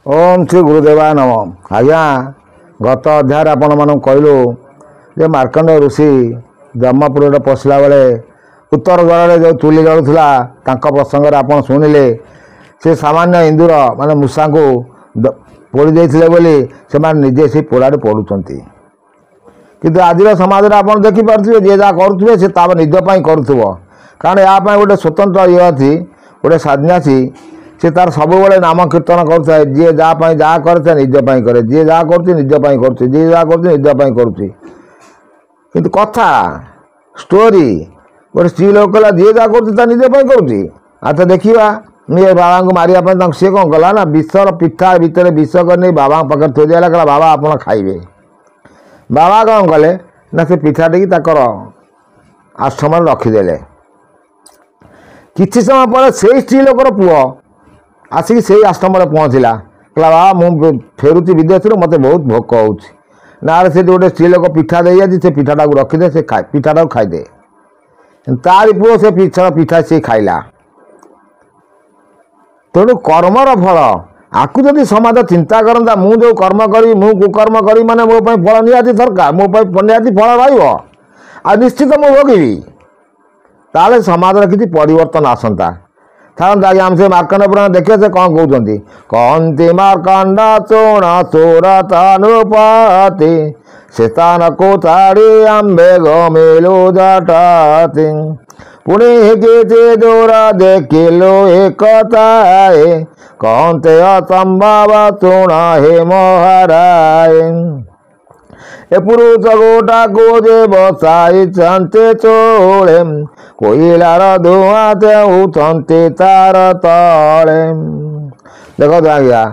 ओम श्री गुरुदेवाय नम। आज्ञा गत अध्याय आपण मानक कहलु जे मार्कंड ऋषि ब्रह्मपुर पशिला बेले उत्तर द्वार जो चूली जलुला प्रसंग आप शुणिले से सामान्य इंदुर माने मूषा को पोड़ी देते बोली से निजे से पोड़ारे पड़ुंट किंतु आज समाज में आप देखिपे जी जहाँ करुवे से निजपाई करुव कारण यहाँ गोटे स्वतंत्र ये अच्छी गोटे सन्यासी से तार सब बड़े नाम कीर्तन करुए जी जहाँ जहाँ करे निजपाई करे जी जहाँ करजपाई कर जी जहाँ करजपाई करुँच कथा स्टोरी गोटे स्त्री लोक कहला जी जहाँ करजपाई करुँच अच्छा देखा ये बाबा को मारे सी कौन कला ना विषर पिठा भितर विष कर बाबा पाखे थोड़ी दिया कहला बाबा आप खाइबे। बाबा कौन कले ना से पिठा टी आश्रम रखीदे किसी समय पर से स्त्री लोकर पुओ आसिक से आश्रम पहुँचला कहला बाबा मु फेरुची विदेश मत बहुत भोक हो ना से गोटे स्त्री लोक पिठा दे से पिठाटा रखीदे से पिठाटा खाईदे तार पुओ से पिठा सी खाइला तेणु कर्मर फल आपको जब समाज चिंता करता मुझे जो कर्म करी मु कुकर्म करी माने मो फल निहाती दरकार मो निहाती फल रहा निश्चित मुझे भोगी ताले समाज किसी परिवर्तन आसंता था आगे आम से मार्कंड पुराण देखिए से कौन कहते कहती मार्कंड चोण चोर तानुपाति सीतान को ताड़ी आंबे गमेलो जटाति पुणे के दोरा देखिलो एकताए कहते असंभव चोण हे महाराय ए पुरुष गोटा को जे बसाई चंते चोड़े कोईलार धुआं देउछंते तार तले देखो आज्ञा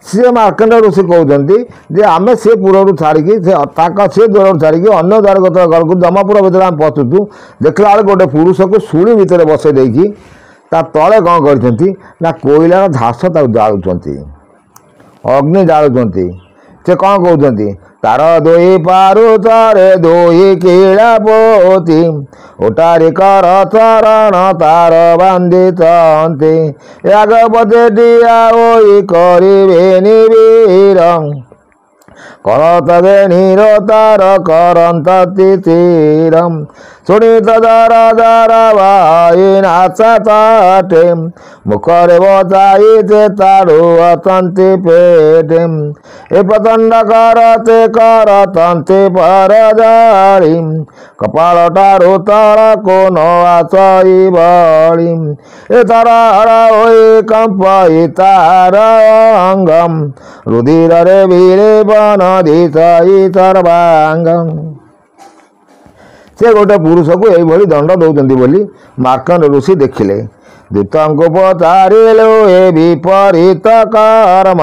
सी मार्कंड ऋषि कहते जे आम से पुर छाड़ी से द्वार छाड़ी अन्न द्वार घर को जमापुर भर आम पशुचु देखला बेल गोटे पुरुष को शुणी भितर बसई देकी तले कौन कर कोईलार झास जालुंट अग्नि जालुंट से कौन कहते तार दोई पारु तारे दोई कीड़ा पोती उटारी कर चरण तार बांधितंती याग पते दिया ओई करिबे निवीर करत बेणीर तार करंत तितीरम सुनीत दर दर भाई नाचा ताटे मुखरे बचाईते ताड़ू अतंती पेटे ए प्रचंड करते करतंती पर जाड़ी कपाल टारू तल को नई बड़ी ए तरहरा होई कंपई तार अंगम रुधिर रे वीरे बन दिशाई सर्वांगम से गोटे पुरुष को यही दंड दौरान बोली मार्कंड ऋषि देखिले दूतंको पचारिलो ए विपरीत कर्म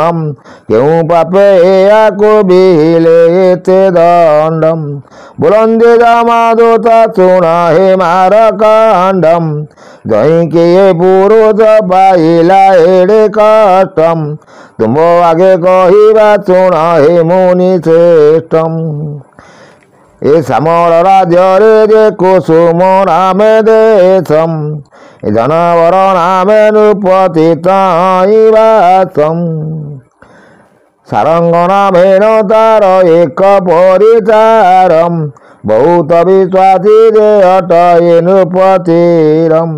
क्यों पापे या को बिहिले एते दंडम बुलंदे जमादूता चुना हे मारकांडम जही के ये पुरुष पाइला एड़े कष्टम तुम आगे कहिबा चुना हे मुनि श्रेष्ठम ए श्यामल राज्य जे कुसुम नामे देशम जनवर नामे नृपति ताईवासम सारंग नामेन तार एक परिचारम बहुत विश्वासी जे अटये नृपतिरम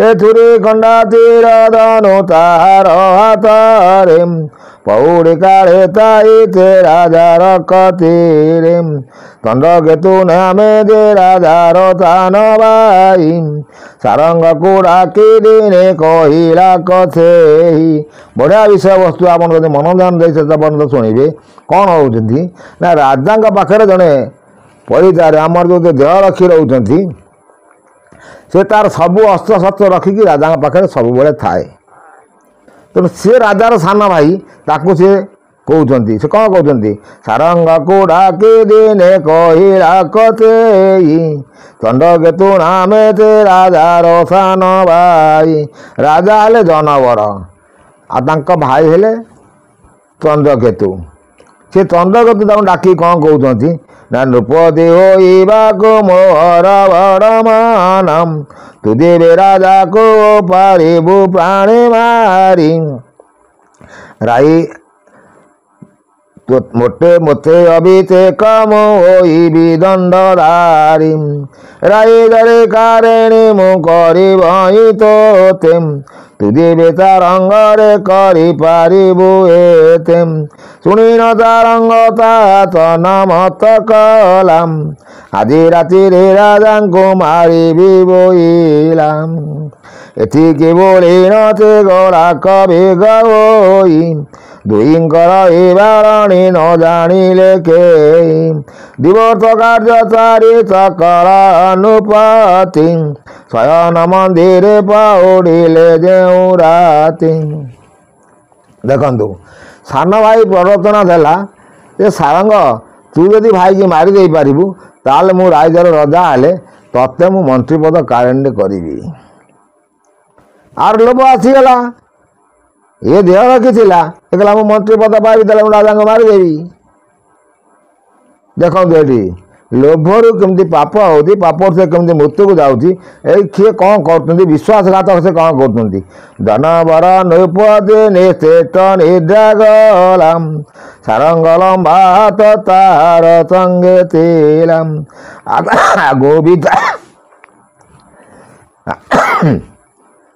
एथुरी खंडा तीर धनु तार हाथरे पौड़ी काढ़े ताईते राजार कतीरे चंद्र केतु नामे जे राजार थान भाई सारंग को डाकी दिने कहिला कसे बढ़िया विषय वस्तु आप मनोरंजन दे पर्यटन शुणे कौन होती ना राजा पाखे जड़े परिचार आमर जो देह रखी रोचे से तार सबू अस्त्र शस्त्र रखिकी राजा पाखे सब बड़े थाए तेणु सी राजार सान भाई ताकू सी कहते से कौन कहते सारंग को डाकी दिने कहिला कते चंद्रकेतु नामे ते राजार सान भाई राजा हेले जनवर आ भाई हेले चंद्रकेतु से चंद्रकेतु ताक डाकी कौन कहते ना नृपति होइबाको मोहर बड़मानम तु देवे राजा को पारिबु प्राणी मारी राई ମୋଟେ ମୋତେ ଅଭିଷେକ ମୁଁ ହୋଇବି ଦଣ୍ଡଧାରୀ ରାଇଦାରେ କାରେଣୀ ମୁଁ କରିବଇ ତୋତେ ତୁ ଦେବେ ତା ରଙ୍ଗରେ କରିପାରିବୁ ଏତେ ଶୁଣିନ ତା ରଙ୍ଗ ତା ତନ ମତ କଲାମ ଆଜି ରାତିରେ ରାଜାଙ୍କୁ ମାରିବି ବୋଇଲାମ ଏତିକି ବୋଳି ନଥେ ଗଳା କବି ଗୋଇ ଦୁଇଙ୍କର ଏ ବାରଣୀ ନ ଜାଣିଲେ କେହି ଦିବର୍ଷ କାର୍ଯ୍ୟ ଚାରିତ କର ଅନୁପତି ଶୟନ ମନ୍ଦିରେ ପାଉଡ଼ିଲେ ଯେଉଁ ରାତି। ଦେଖନ୍ତୁ ସାନ ଭାଇ ପ୍ରରୋଚନା ଦେଲା ଯେ ସାରଙ୍ଗ ତୁ ଯଦି ଭାଇକି ମାରି ଦେଇପାରିବୁ ତାହେଲେ ମୁଁ ରାଇଜର ରଜା ହେଲେ ତତେ ମୁଁ ମନ୍ତ୍ରୀପଦ କାରେଣୀରେ କରିବି। ଆର ଲୋଭ ଆସିଗଲା ଏ ଦେହ ରଖିଥିଲା ସେ କହିଲା ମୁଁ ମନ୍ତ୍ରୀ ପଦ ପାଇବି ତାହେଲେ ମୁଁ ରାଜାଙ୍କୁ ମାରିଦେବି। ଦେଖନ୍ତୁ ଏଠି ଲୋଭରୁ କେମିତି ପାପ ହେଉଛି ପାପରୁ ସେ କେମିତି ମୃତ୍ୟୁକୁ ଯାଉଛି ଏଇ କିଏ କ'ଣ କରୁଛନ୍ତି ବିଶ୍ୱାସଘାତକ ସେ କ'ଣ କରୁଛନ୍ତି। ଧନବର ନୃପତି ନିଶ୍ଚେତ ନିଦ୍ରା ଗଲାମ ସାରଙ୍ଗ ଲମ୍ବା ହାତ ତାର ସଙ୍ଗେ ଥିଲାମ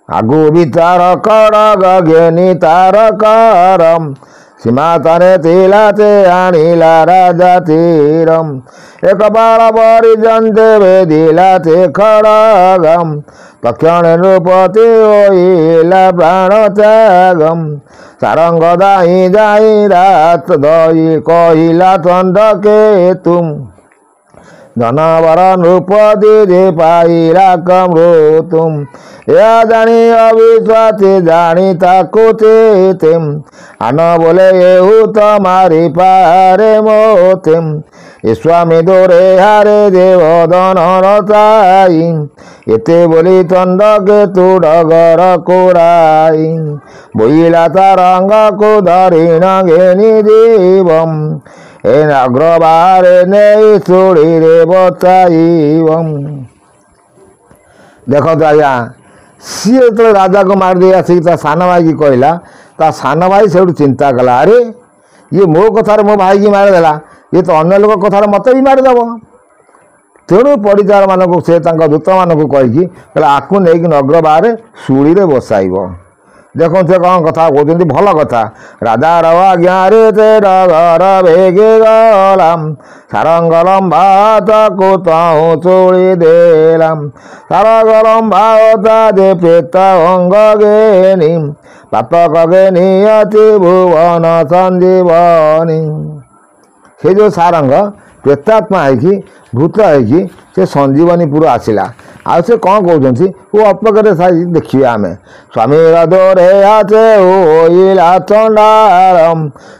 ଆଗୁ ବି ତାର କଡ଼ଗ ଘେନି ତାର କରମ ସୀମାତାରେ ଥିଲା ସେ ଆଣିଲା ରାଜା ତୀରମ ଏକ ବାଳ ପରିଜନ୍ତେ ବେଦିଲା ସେ ଖଡ଼ଗମ ତକ୍ଷଣେ ନୃପତି ହୋଇଲା ପ୍ରାଣ ତ୍ୟାଗମ ସାରଙ୍ଗ ଦାଇ ଯାଇ ରାତ ଦଇ କହିଲା ଚଣ୍ଡକେତୁ ଧନବର ନୃପତି ଯେ ପାଇଲା କମୃତୁମ ଏହା ଜାଣି ଅବିଶ୍ୱାସୀ ଜାଣି ତାକୁ ଚେତେ ଆନ ବୋଲେ ଏହୁ ତ ମାରି ପାରେ ମୋତେ ଏ ସ୍ୱାମୀ ଦୋରେ ହାରେ ଦେବଦନର ଥାଇ ଏତେ ବୋଲି ଚଣ୍ଡକେତୁ ଡଗର କୋଡ଼ାଇ ବୋଇଲା ତା ରଙ୍ଗକୁ ଧରିଣ ଘେନି ଜୀବମ ଏ ଅଗ୍ରବାରେ ନେଇ ଚୁଡ଼ିରେ ବଚାଇବ। ଦେଖନ୍ତୁ ଆଜ୍ଞା ସିଏ ଯେତେବେଳେ ରାଜାକୁ ମାରିଦେଇ ଆସିକି ତା ସାନ ଭାଇକି କହିଲା ତା ସାନ ଭାଇ ସେଇଠୁ ଚିନ୍ତା କଲା ଆରେ ଇଏ ମୋ କଥାରେ ମୋ ଭାଇକି ମାରିଦେଲା ଇଏ ତ ଅନ୍ୟ ଲୋକ କଥାରେ ମୋତେ ବି ମାରିଦେବ। ତେଣୁ ପଡ଼ିଚାରମାନଙ୍କୁ ସେ ତାଙ୍କ ଦୂତମାନଙ୍କୁ କହିକି କହିଲା ଆକୁ ନେଇକି ଅଗ୍ରବାରେ ଶୂଳିରେ ବସାଇବ। ଦେଖନ୍ତୁ ସେ କ'ଣ କଥା କହୁଛନ୍ତି ଭଲ କଥା ରାଜାର ଆଜ୍ଞାରେ ସେ ଡଗର ବେଗି ଗଲାମ ସାରଙ୍ଗ ଲମ୍ବା ତାକୁ ତହୁଁ ଚୁଳି ଦେଲାମ ସାରଙ୍ଗ ଲମ୍ବା ତା ଯେ ପ୍ରେତ ଅଙ୍ଗ ଘେନି ପାତକ ଘେନି ଅତି ଭୁବନ ସଞ୍ଜୀବନୀ। ସେ ଯେଉଁ ସାରଙ୍ଗ ପ୍ରେତାତ୍ମା ହେଇକି ଭୂତ ହେଇକି ସେ ସଞ୍ଜୀବନୀପୁର ଆସିଲା। ଆଉ ସେ କ'ଣ କହୁଛନ୍ତି ଓ ଅଳ୍ପକରେ ଦେଖିବେ ଆମେ ସ୍ୱାମୀର ଦୋରେ ଆସେ ହୋଇଲା ଚଣ୍ଡାଳମ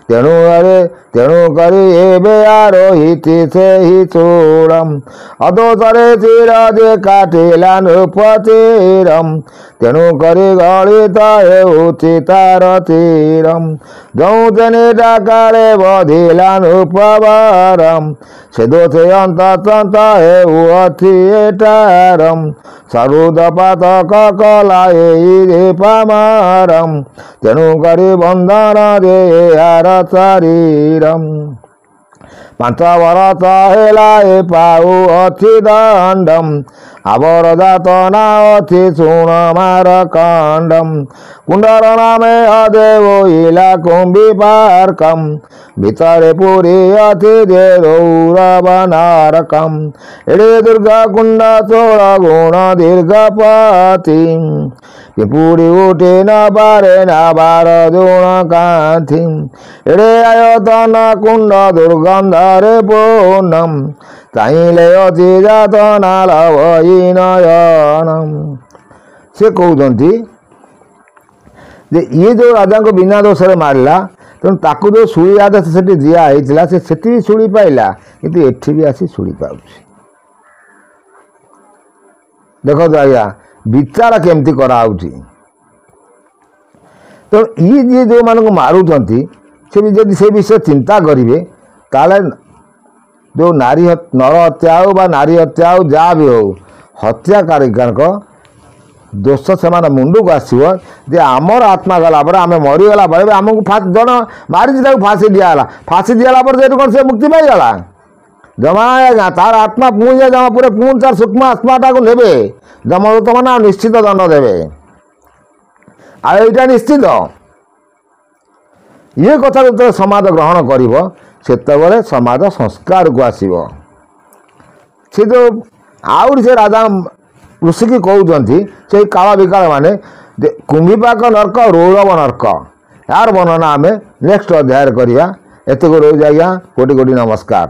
ତେଣୁ କରି ଏବେ ଆରୋହିତି ସେହି ଚୂଡ଼ମ ଅଦୋଷରେ ଚିର ଯେ କାଟିଲା ନୃପତିରମ ତେଣୁ କରି ଗଳିତ ହେଉଛି ତାର ତୀରମ ଯେଉଁ ତିନିଟା କାଳେ ବଧିଲା ନୃପବରମ ସେ ଦୋଷେ ଅନ୍ତତନ୍ତ ହେଉଅଛି ଏଟାରମ ସରୁଦ ପାତକ କଲା ଏଇ ପାମାରମ ତେଣୁ କରି ବନ୍ଧନରେ ଏହାର ଶରୀରମ 5 ବରଷ ହେଲା ଏ ପାଉଅଛି ଦଣ୍ଡମ ଆବର ଯାତନା ଅଛି ଶୁଣ ମାର କଣ୍ଡମ କୁଣ୍ଡର ନାମେ ଅଦେ ବୋଇଲା କୁମ୍ଭୀ ପାର୍କମ ଭିତରେ ପୁରୀ ଅଛି ଯେ ରୌରବ ନାରକମ ଏଡ଼େ ଦୁର୍ଗା କୁଣ୍ଡ 16 ଗୁଣ ଦୀର୍ଘପତି ପିପୁଡ଼ି ଉଠି ନ ପାରେ ନା 12 ଜୁଣ କାନ୍ଥି ଏଡ଼େ ଆୟତନ କୁଣ୍ଡ ଦୁର୍ଗନ୍ଧରେ ପୂର୍ଣ୍ଣମ ଚାହିଁଲେ ଅତି ଯାତନା ଲଭଇ ନୟନମ। ସେ କହୁଛନ୍ତି ଯେ ଇଏ ଯେଉଁ ରାଜାଙ୍କୁ ବିନା ଦୋଷରେ ମାରିଲା ତେଣୁ ତାକୁ ଯେଉଁ ଶୂଳି ଆଦେଶ ସେଠି ଦିଆ ହେଇଥିଲା ସେ ସେଠି ବି ଶୂଳି ପାଇଲା କିନ୍ତୁ ଏଠି ବି ଆସି ଶୂଳି ପାଉଛି। ଦେଖନ୍ତୁ ଆଜ୍ଞା ବିଚାର କେମିତି କରାହେଉଛି। ତେଣୁ ଇଏ ଯିଏ ଯେଉଁମାନଙ୍କୁ ମାରୁଛନ୍ତି ସେ ବି ଯଦି ସେ ବିଷୟ ଚିନ୍ତା କରିବେ ତାହେଲେ ଯେଉଁ ନର ହତ୍ୟା ହେଉ ବା ନାରୀ ହତ୍ୟା ହେଉ ଯାହା ବି ହେଉ ହତ୍ୟାକାରୀଙ୍କ ଦୋଷ ସେମାନେ ମୁଣ୍ଡକୁ ଆସିବ ଯେ ଆମର ଆତ୍ମା ଗଲା ପରେ ଆମେ ମରିଗଲା ପରେ ଆମକୁ ଜଣେ ମାରିଛି ତାକୁ ଫାଶୀ ଦିଆହେଲା। ଫାଶୀ ଦିଆହେଲା ପରେ ସେଇଠୁ କ'ଣ ସେ ମୁକ୍ତି ପାଇଗଲା? ଜମା ଆଜ୍ଞା ତାର ଆତ୍ମା ପୁଣି ଜମା ପୁରା ପୁଣି ତାର ସୂକ୍ଷ୍ମ ଆତ୍ମାଟାକୁ ନେବେ ଯମଦୂତ ମାନେ ଆଉ ନିଶ୍ଚିତ ଦଣ୍ଡ ଦେବେ। ଆଉ ଏଇଟା ନିଶ୍ଚିତ। ଇଏ କଥା ଯେତେବେଳେ ସମାଜ ଗ୍ରହଣ କରିବ ସେତେବେଳେ ସମାଜ ସଂସ୍କାରକୁ ଆସିବ। ସେ ଯେଉଁ ଆହୁରି ସେ ରାଜା ଋଷିକି କହୁଛନ୍ତି ସେଇ କାଳ ବିକାଳ ମାନେ କୁମ୍ଭୀପାକ ନର୍କ ରୌରବ ନର୍କ, ଏହାର ବର୍ଣ୍ଣନା ଆମେ ନେକ୍ସଟ ଅଧ୍ୟାୟରେ କରିବା। ଏତିକି ରହୁଛି ଆଜ୍ଞା, କୋଟି କୋଟି ନମସ୍କାର।